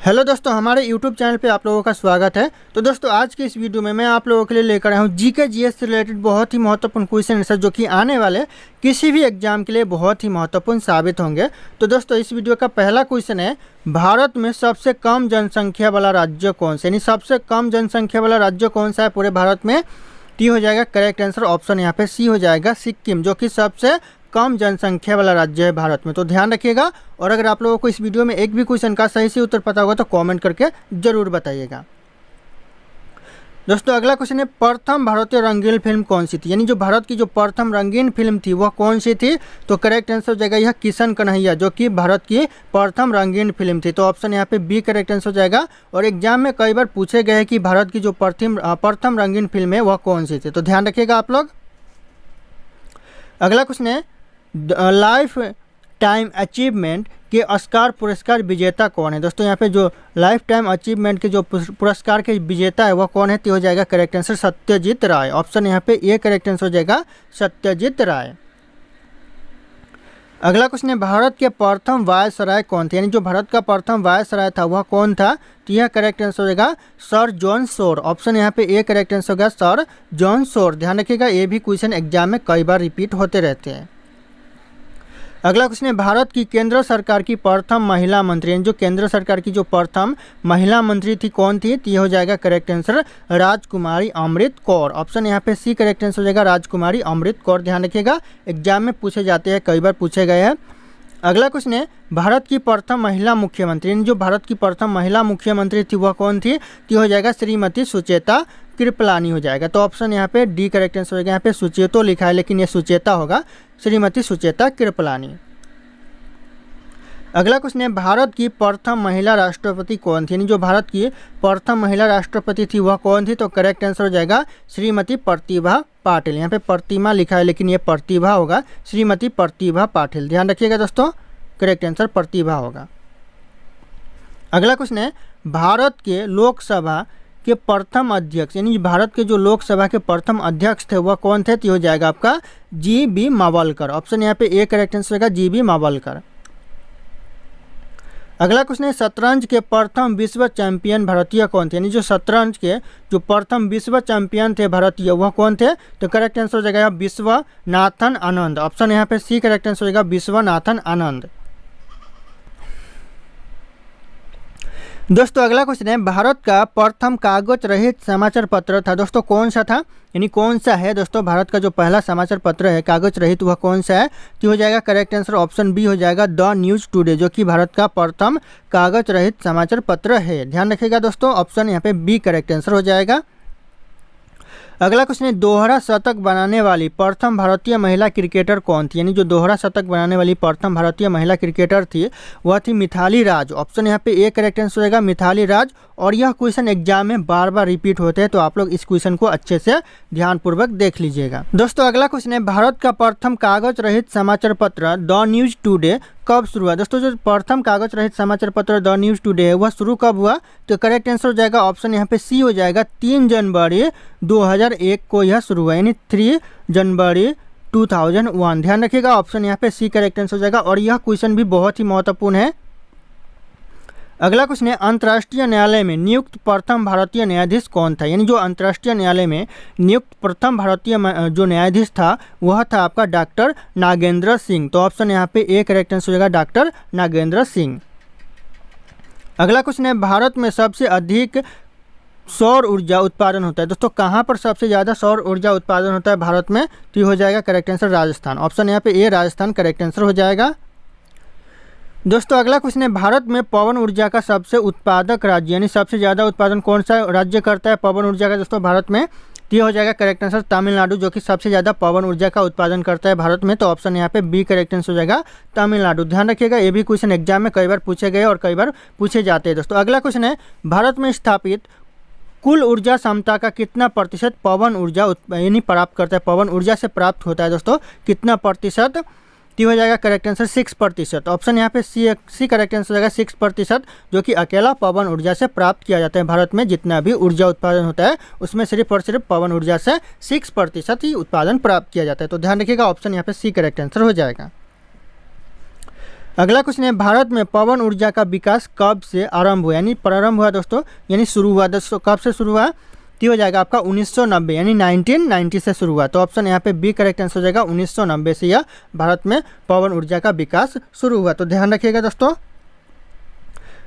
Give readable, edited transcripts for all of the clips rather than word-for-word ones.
Hello दोस्तों, हमारे YouTube channel पे आप लोगों का स्वागत है। तो दोस्तों, आज की इस वीडियो में मैं आप लोगों के लिए लेकर आया हूँ जीके जीएस से रिलेटेड बहुत ही महत्वपूर्ण क्वेश्चन आंसर जो कि आने वाले किसी भी एग्जाम के लिए बहुत ही महत्वपूर्ण साबित होंगे। तो दोस्तों, इस वीडियो का पहला क्वेश्चन है, भारत में सबसे कम जनसंख्या वाला राज्य कौन सा, यानी सबसे कम जनसंख्या वाला राज्य कौन सा है पूरे भारत में। टी हो जाएगा करेक्ट आंसर ऑप्शन यहाँ पे सी हो जाएगा सिक्किम, जो कि सबसे कम जनसंख्या वाला राज्य है भारत में। तो ध्यान रखिएगा, और अगर आप लोगों को इस वीडियो में एक भी क्वेश्चन का सही से उत्तर पता होगा तो कमेंट करके जरूर बताइएगा। दोस्तों, अगला क्वेश्चन है, प्रथम भारतीय रंगीन फिल्म कौन सी थी, यानी जो भारत की जो प्रथम रंगीन फिल्म थी वह कौन सी थी। तो करेक्ट आंसर हो जाएगा यह किशन कन्हैया, जो कि भारत की प्रथम रंगीन फिल्म थी। तो ऑप्शन यहाँ पे बी करेक्ट आंसर हो जाएगा। और एग्जाम में कई बार पूछे गए कि भारत की जो प्रथम रंगीन फिल्म है वह कौन सी थी, तो ध्यान रखिएगा आप लोग। अगला क्वेश्चन है, लाइफ टाइम अचीवमेंट के ऑस्कार पुरस्कार विजेता कौन है। दोस्तों, यहाँ पे जो लाइफ टाइम अचीवमेंट के जो पुरस्कार के विजेता है वह कौन है, तो हो जाएगा करेक्ट आंसर सत्यजीत राय। ऑप्शन यहाँ पे ए करेक्ट आंसर हो जाएगा सत्यजीत राय। अगला क्वेश्चन है, भारत के प्रथम वायसराय कौन थे, यानी जो भारत का प्रथम वायसराय था वह कौन था। तो यह करेक्ट आंसर हो जाएगा सर जॉन शोर। ऑप्शन यहाँ पे ए करेक्ट आंसर होगा सर जॉन शोर। ध्यान रखिएगा, ये भी क्वेश्चन एग्जाम में कई बार रिपीट होते रहते हैं। अगला क्वेश्चन है, भारत की केंद्र सरकार की प्रथम महिला मंत्री, यानी जो केंद्र सरकार की जो प्रथम महिला मंत्री थी कौन थी। तो ये हो जाएगा करेक्ट आंसर राजकुमारी अमृत कौर। ऑप्शन यहाँ पे सी करेक्ट आंसर हो जाएगा राजकुमारी अमृत कौर। ध्यान रखिएगा, एग्जाम में पूछे जाते हैं, कई बार पूछे गए हैं। अगला क्वेश्चन है, भारत की प्रथम महिला मुख्यमंत्री, यानी जो भारत की प्रथम महिला मुख्यमंत्री थी वह कौन थी। तो हो जाएगा श्रीमती सुचेता कृपलानी हो जाएगा। तो ऑप्शन यहाँ पे डी करेक्ट आंसर हो जाएगा। यहाँ पे सुचेतो लिखा है लेकिन ये सुचेता होगा, श्रीमती सुचेता कृपलानी। अगला क्वेश्चन है, भारत की प्रथम महिला राष्ट्रपति कौन थी, यानी जो भारत की प्रथम महिला राष्ट्रपति थी वह कौन थी। तो करेक्ट आंसर हो जाएगा श्रीमती प्रतिभा पाटिल। यहाँ पे प्रतिमा लिखा है लेकिन ये प्रतिभा होगा, श्रीमती प्रतिभा पाटिल। ध्यान रखिएगा दोस्तों, करेक्ट आंसर प्रतिभा होगा। अगला क्वेश्चन है, भारत के लोकसभा के प्रथम अध्यक्ष, यानी भारत के जो लोकसभा के प्रथम अध्यक्ष थे वह कौन थे। तो हो जाएगा आपका जी बी मावलकर। ऑप्शन यहाँ पे ए करेक्ट आंसर होगा जी बी मावलकर। अगला क्वेश्चन है, शतरंज के प्रथम विश्व चैंपियन भारतीय कौन थे, यानी जो शतरंज के जो प्रथम विश्व चैंपियन थे भारतीय वह कौन थे। तो करेक्ट आंसर हो जाएगा विश्वनाथन आनंद। ऑप्शन यहाँ पे सी करेक्ट आंसर हो जाएगा विश्वनाथन आनंद। दोस्तों, अगला क्वेश्चन है, भारत का प्रथम कागज रहित समाचार पत्र था दोस्तों कौन सा था, यानी कौन सा है। दोस्तों, भारत का जो पहला समाचार पत्र है कागज रहित वह कौन सा है। तो हो जाएगा करेक्ट आंसर ऑप्शन बी हो जाएगा द न्यूज़ टुडे, जो कि भारत का प्रथम कागज रहित समाचार पत्र है। ध्यान रखिएगा दोस्तों, ऑप्शन यहाँ पे बी करेक्ट आंसर हो जाएगा। अगला क्वेश्चन है, दोहरा शतक बनाने वाली प्रथम भारतीय महिला क्रिकेटर कौन थी, यानी जो दोहरा शतक बनाने वाली प्रथम भारतीय महिला क्रिकेटर थी वह थी मिथाली राज। ऑप्शन यहाँ पे ए करेक्ट आंसर हो जाएगा मिथाली राज। और यह क्वेश्चन एग्जाम में बार बार रिपीट होते हैं, तो आप लोग इस क्वेश्चन को अच्छे से ध्यानपूर्वक देख लीजिएगा। दोस्तों, अगला क्वेश्चन है, भारत का प्रथम कागज रहित समाचार पत्र द न्यूज़ टुडे कब शुरू हुआ। दोस्तों, जो प्रथम कागज रहित समाचार पत्र द न्यूज़ टुडे है वह शुरू कब हुआ। तो करेक्ट आंसर हो जाएगा ऑप्शन यहाँ पे सी हो जाएगा 3 जनवरी 2001 को यह शुरू हुआ, यानी 3 जनवरी 2001। ध्यान रखिएगा, ऑप्शन यहाँ पे सी करेक्ट आंसर हो जाएगा। और यह क्वेश्चन भी बहुत ही महत्वपूर्ण है। अगला क्वेश्चन है, अंतर्राष्ट्रीय न्यायालय में नियुक्त प्रथम भारतीय न्यायाधीश कौन था, यानी जो अंतर्राष्ट्रीय न्यायालय में नियुक्त प्रथम भारतीय जो न्यायाधीश था वह था आपका डॉक्टर नागेंद्र सिंह। तो ऑप्शन यहाँ पे ए करेक्ट आंसर हो जाएगा डॉक्टर नागेंद्र सिंह। अगला क्वेश्चन है, भारत में सबसे अधिक सौर ऊर्जा उत्पादन होता है। दोस्तों, कहाँ पर सबसे ज़्यादा सौर ऊर्जा उत्पादन होता है भारत में। तो हो जाएगा करेक्ट आंसर राजस्थान। ऑप्शन यहाँ पे ए राजस्थान करेक्ट आंसर हो जाएगा। दोस्तों, अगला क्वेश्चन है, भारत में पवन ऊर्जा का सबसे उत्पादक राज्य, यानी सबसे ज़्यादा उत्पादन कौन सा राज्य करता है पवन ऊर्जा का। दोस्तों, भारत में तो हो जाएगा करेक्ट आंसर तमिलनाडु, जो कि सबसे ज़्यादा पवन ऊर्जा का उत्पादन करता है भारत में। तो ऑप्शन यहाँ पे बी करेक्ट आंसर हो जाएगा तमिलनाडु। ध्यान रखिएगा, ये भी क्वेश्चन एग्जाम में कई बार पूछे गए और कई बार पूछे जाते हैं। दोस्तों, अगला क्वेश्चन है, भारत में स्थापित कुल ऊर्जा क्षमता का कितना प्रतिशत पवन ऊर्जा यानी प्राप्त करता है, पवन ऊर्जा से प्राप्त होता है। दोस्तों, कितना प्रतिशत। तो हो जाएगा करेक्ट आंसर 6%। ऑप्शन यहाँ पे सी करेक्ट आंसर हो जाएगा 6%, जो कि अकेला पवन ऊर्जा से प्राप्त किया जाता है। भारत में जितना भी ऊर्जा उत्पादन होता है उसमें सिर्फ और सिर्फ पवन ऊर्जा से 6% ही उत्पादन प्राप्त किया जाता है। तो ध्यान रखिएगा, ऑप्शन यहाँ पे सी करेक्ट आंसर हो जाएगा। अगला क्वेश्चन है, भारत में पवन ऊर्जा का विकास कब से आरंभ हुआ, यानी प्रारंभ हुआ दोस्तों, यानी शुरू हुआ दोस्तों, कब से शुरू हुआ, तो हो जाएगा आपका 1990 यानी 1990 से शुरू हुआ। तो ऑप्शन यहाँ पे बी करेक्ट आंसर हो जाएगा, 1990 से यह भारत में पवन ऊर्जा का विकास शुरू हुआ। तो ध्यान रखिएगा दोस्तों।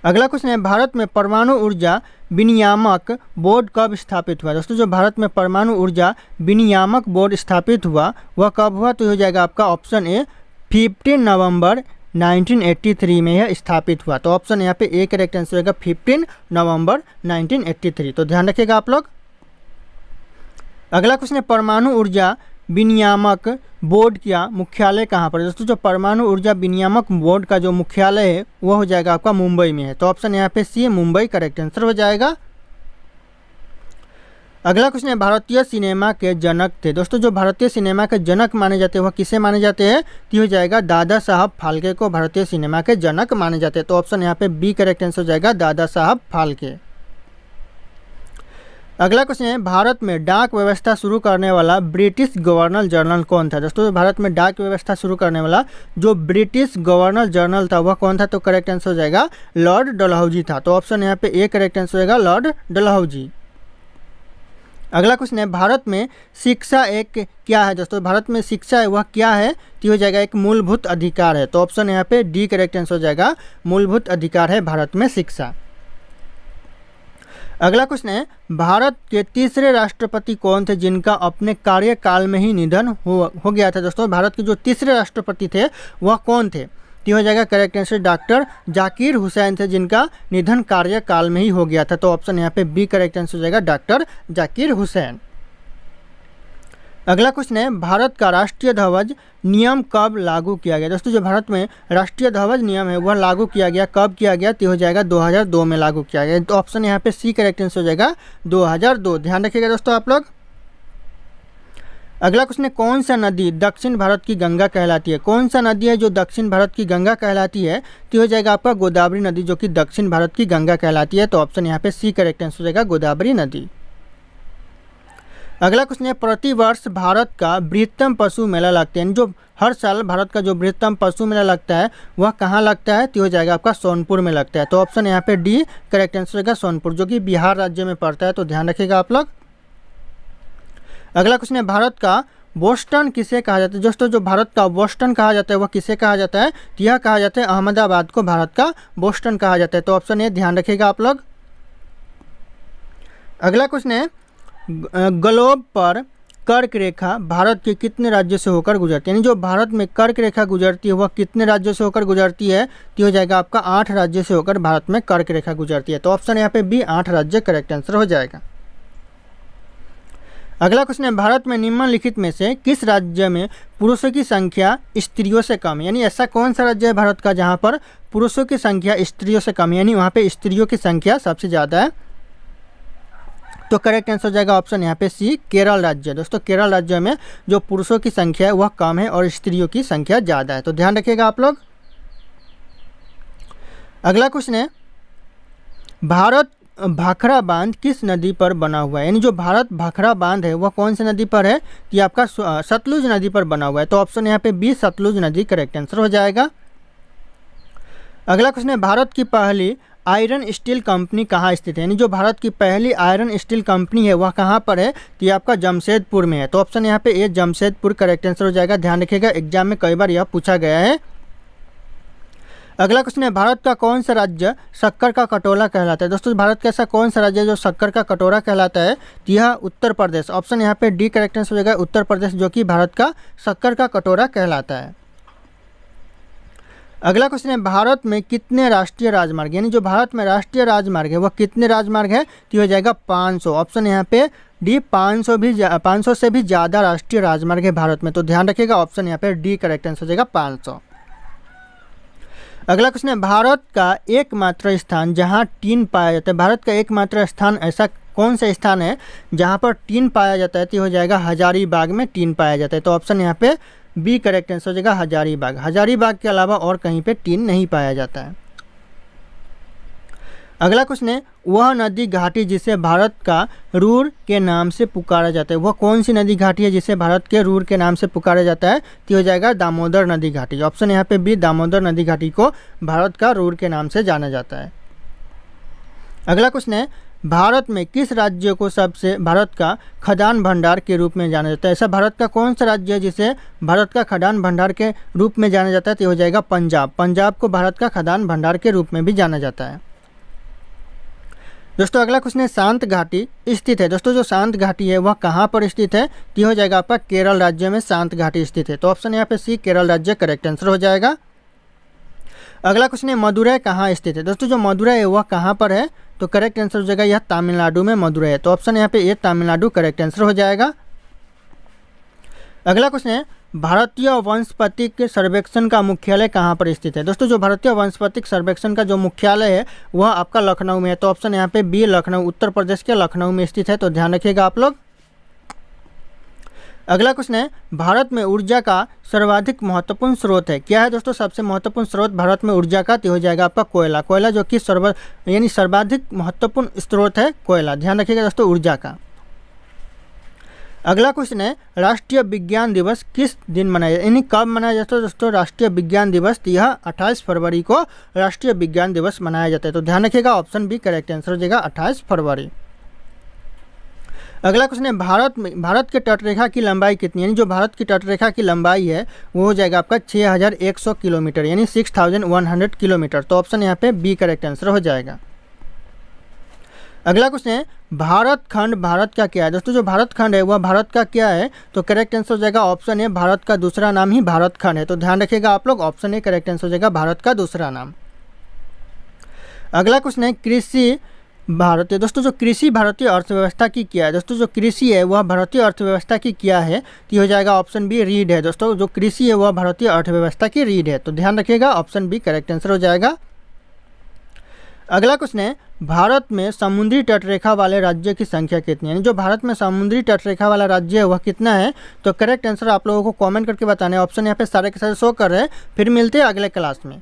अगला क्वेश्चन है, भारत में परमाणु ऊर्जा विनियामक बोर्ड कब स्थापित हुआ। दोस्तों जो भारत में परमाणु ऊर्जा विनियामक बोर्ड स्थापित हुआ वह कब हुआ, तो हो जाएगा आपका ऑप्शन ए 15 नवंबर 1983 में यह स्थापित हुआ। तो ऑप्शन यहाँ पे ए करेक्ट आंसर होगा 15 नवंबर 1983। तो ध्यान रखिएगा आप लोग। अगला क्वेश्चन है, परमाणु ऊर्जा विनियामक बोर्ड का मुख्यालय कहाँ पर है। दोस्तों जो परमाणु ऊर्जा विनियामक बोर्ड का जो मुख्यालय है वह हो जाएगा आपका मुंबई में है। तो ऑप्शन यहाँ पे सी मुंबई करेक्ट आंसर हो जाएगा। अगला क्वेश्चन है, भारतीय सिनेमा के जनक थे। दोस्तों जो भारतीय सिनेमा के जनक माने जाते हैं वह किसे माने जाते हैं, तो हो जाएगा दादा साहब फाल्के को भारतीय सिनेमा के जनक माने जाते हैं। तो ऑप्शन यहाँ पे बी करेक्ट आंसर हो जाएगा, दादा साहब फाल्के। अगला क्वेश्चन है, भारत में डाक व्यवस्था शुरू करने वाला ब्रिटिश गवर्नर जनरल कौन था। दोस्तों भारत में डाक व्यवस्था शुरू करने वाला जो ब्रिटिश गवर्नर जनरल था वह कौन था, तो करेक्ट आंसर हो जाएगा लॉर्ड डलहौजी था। तो ऑप्शन यहाँ पे ए करेक्ट आंसर होगा लॉर्ड डलहौजी। अगला क्वेश्चन है, भारत में शिक्षा एक क्या है। दोस्तों भारत में शिक्षा है वह क्या है, तो हो जाएगा एक मूलभूत अधिकार है। तो ऑप्शन यहाँ पे डी करेक्ट आंसर हो जाएगा, मूलभूत अधिकार है भारत में शिक्षा। अगला क्वेश्चन है, भारत के तीसरे राष्ट्रपति कौन थे जिनका अपने कार्यकाल में ही निधन हो गया था। दोस्तों भारत के जो तीसरे राष्ट्रपति थे वह कौन थे, तो हो जाएगा correct answer doctor Zakir Hussain थे जिनका निधन कार्यकाल में ही हो गया था। तो ऑप्शन यहाँ पे बी करेक्ट आंसर हो जाएगा डॉक्टर जाकिर हुसैन। अगला क्वेश्चन है, भारत का राष्ट्रीय ध्वज नियम कब लागू किया गया। दोस्तों जो भारत में राष्ट्रीय ध्वज नियम है वह लागू किया गया, कब किया गया, तो हो जाएगा 2002 में लागू किया गया। तो ऑप्शन यहाँ पे सी करेक्ट आंसर हो जाएगा 2002। ध्यान रखिएगा दोस्तों आप लोग। अगला क्वेश्चन है, कौन सा नदी दक्षिण भारत की गंगा कहलाती है। कौन सा नदी है जो दक्षिण भारत की गंगा कहलाती है, तो हो जाएगा आपका गोदावरी नदी जो कि दक्षिण भारत की गंगा कहलाती है। तो ऑप्शन यहाँ पे सी करेक्ट आंसर हो जाएगा गोदावरी नदी। अगला क्वेश्चन है, प्रतिवर्ष भारत का बृहत्तम पशु मेला लगता है, यानी जो हर साल भारत का जो बृहत्तम पशु मेला लगता है वह कहाँ लगता है, तो हो जाएगा आपका सोनपुर में लगता है। तो ऑप्शन यहाँ पे डी करेक्ट आंसर होगा सोनपुर जो कि बिहार राज्य में पड़ता है। तो ध्यान रखिएगा आप लोग। अगला क्वेश्चन है, भारत का बोस्टन किसे कहा जाता है। दोस्तों जो भारत का बोस्टन कहा जाता है वह किसे कहा जाता है, तो यह कहा जाता है अहमदाबाद को भारत का बोस्टन कहा जाता है। तो ऑप्शन ए ध्यान रखिएगा आप लोग। अगला क्वेश्चन है, ग्लोब पर कर्क रेखा भारत के कितने राज्यों से होकर गुजरती है, यानी जो भारत में कर्क रेखा गुजरती है वह कितने राज्यों से होकर गुजरती है, तो हो जाएगा आपका 8 राज्यों से होकर भारत में कर्क रेखा गुजरती है। तो ऑप्शन यहाँ पे बी 8 राज्य करेक्ट आंसर हो जाएगा। अगला क्वेश्चन है, भारत में निम्नलिखित में से किस राज्य में पुरुषों की संख्या स्त्रियों से कम है, यानी ऐसा कौन सा राज्य है भारत का जहाँ पर पुरुषों की संख्या स्त्रियों से कम है, यानी वहाँ पे स्त्रियों की संख्या सबसे ज़्यादा है। तो करेक्ट आंसर हो जाएगा ऑप्शन यहाँ पे सी केरल राज्य। दोस्तों केरल राज्य में जो पुरुषों की संख्या है वह कम है और स्त्रियों की संख्या ज़्यादा है। तो ध्यान रखिएगा आप लोग। अगला क्वेश्चन है, भारत भाखड़ा बांध किस नदी पर बना हुआ है, यानी जो भारत भाखड़ा बांध है वह कौन सी नदी पर है, तो ये आपका सतलुज नदी पर बना हुआ है। तो ऑप्शन यहाँ पे बी सतलुज नदी करेक्ट आंसर हो जाएगा। अगला क्वेश्चन है, भारत की पहली आयरन स्टील कंपनी कहाँ स्थित है, यानी जो भारत की पहली आयरन स्टील कंपनी है वह कहाँ पर है, तो ये आपका जमशेदपुर में है। तो ऑप्शन यहाँ पे ए जमशेदपुर करेक्ट आंसर हो जाएगा। ध्यान रखिएगा एग्जाम में कई बार यह पूछा गया है। अगला क्वेश्चन है, भारत का कौन सा राज्य शक्कर का कटोरा कहलाता है। दोस्तों भारत का ऐसा कौन सा राज्य है जो शक्कर का कटोरा कहलाता है, तो यह उत्तर प्रदेश। ऑप्शन यहाँ पे डी करेक्ट आंसर हो जाएगा उत्तर प्रदेश जो कि भारत का शक्कर का कटोरा कहलाता है। अगला क्वेश्चन है, भारत में कितने राष्ट्रीय राजमार्ग, यानी जो भारत में राष्ट्रीय राजमार्ग है वह कितने राजमार्ग है, तो हो जाएगा 500। ऑप्शन यहाँ पे डी 500 से भी ज़्यादा राष्ट्रीय राजमार्ग है भारत में। तो ध्यान रखिएगा ऑप्शन यहाँ पे डी करेक्ट आंसर हो जाएगा 500। अगला क्वेश्चन है, भारत का एकमात्र स्थान जहाँ टीन पाया जाता है। भारत का एकमात्र स्थान ऐसा कौन सा स्थान है जहाँ पर टीन पाया जाता है, तो हो जाएगा हजारीबाग में टीन पाया जाता है। तो ऑप्शन यहाँ पे बी करेक्ट आंसर हो जाएगा हजारीबाग। हजारीबाग के अलावा और कहीं पे टीन नहीं पाया जाता है। अगला क्वेश्चन है, वह नदी घाटी जिसे भारत का रूर के नाम से पुकारा जाता है, वह कौन सी नदी घाटी है जिसे भारत के रूर के नाम से पुकारा जाता है? तो हो जाएगा दामोदर नदी घाटी। ऑप्शन यहाँ पे बी, दामोदर नदी घाटी को भारत का रूर के नाम से जाना जाता है। अगला क्वेश्चन है, भारत में किस राज्य को सबसे भारत का खदान भंडार के रूप में जाना जाता है? ऐसा भारत का कौन सा राज्य है जिसे भारत का खदान भंडार के रूप में जाना जाता है? तो हो जाएगा पंजाब। पंजाब को भारत का खदान भंडार के रूप में भी जाना जाता है। दोस्तों अगला क्वेश्चन है, शांत घाटी स्थित है। दोस्तों जो शांत घाटी है वह कहाँ पर स्थित है? तो हो जाएगा आपका केरल राज्य में शांत घाटी स्थित है। तो ऑप्शन यहाँ पे सी, केरल राज्य करेक्ट आंसर हो जाएगा। अगला क्वेश्चन है, मदुरै कहाँ स्थित है? दोस्तों जो मदुरै है वह कहाँ पर है? तो करेक्ट आंसर हो जाएगा यह तमिलनाडु में मदुरै है। तो ऑप्शन यहाँ पे ए, तमिलनाडु करेक्ट आंसर हो जाएगा। अगला क्वेश्चन है, भारतीय वंशपतिक सर्वेक्षण का मुख्यालय कहाँ पर स्थित है? दोस्तों जो भारतीय वंशपतिक सर्वेक्षण का जो मुख्यालय है वह आपका लखनऊ में है। तो ऑप्शन यहाँ पे बी, लखनऊ, उत्तर प्रदेश के लखनऊ में स्थित है। तो ध्यान रखिएगा आप लोग। अगला क्वेश्चन है, भारत में ऊर्जा का सर्वाधिक महत्वपूर्ण स्रोत है, क्या है दोस्तों सबसे महत्वपूर्ण स्रोत भारत में ऊर्जा का? तो हो जाएगा आपका कोयला। कोयला जो कि सर्वाधिक महत्वपूर्ण स्रोत है कोयला। ध्यान रखिएगा दोस्तों ऊर्जा का। अगला क्वेश्चन है, राष्ट्रीय विज्ञान दिवस किस दिन मनाया जाता है, यानी कब मनाया जाता है? दोस्तों राष्ट्रीय विज्ञान दिवस यह 28 फरवरी को राष्ट्रीय विज्ञान दिवस मनाया जाता है। तो ध्यान रखिएगा ऑप्शन बी करेक्ट आंसर हो जाएगा 28 फरवरी। अगला क्वेश्चन है, भारत के तटरेखा की लंबाई कितनी है? यानी जो भारत की तटरेखा की लंबाई है वो हो जाएगा आपका 6100 किलोमीटर, यानी 6100 किलोमीटर। तो ऑप्शन यहाँ पे बी करेक्ट आंसर हो जाएगा। अगला क्वेश्चन है, भारत खंड भारत का क्या है? दोस्तों जो भारत खंड है वह भारत का क्या है? तो करेक्ट आंसर हो जाएगा ऑप्शन ए, भारत का दूसरा नाम ही भारत खंड है। तो ध्यान रखिएगा आप लोग, ऑप्शन ए करेक्ट आंसर हो जाएगा भारत का दूसरा नाम। अगला क्वेश्चन है, कृषि भारतीय, दोस्तों जो कृषि भारतीय अर्थव्यवस्था की क्या है? दोस्तों जो कृषि है वह भारतीय अर्थव्यवस्था की क्या है? तो हो जाएगा ऑप्शन बी, रीढ़ है। दोस्तों जो कृषि है वह भारतीय अर्थव्यवस्था की रीढ़ है। तो ध्यान रखिएगा ऑप्शन बी करेक्ट आंसर हो जाएगा। अगला क्वेश्चन है, भारत में समुद्री तटरेखा वाले राज्य की संख्या कितनी है? यानी जो भारत में समुद्री तटरेखा वाला राज्य है वह कितना है? तो करेक्ट आंसर आप लोगों को कमेंट करके बताना है। ऑप्शन यहाँ पे सारे के सारे शो कर रहे हैं। फिर मिलते हैं अगले क्लास में।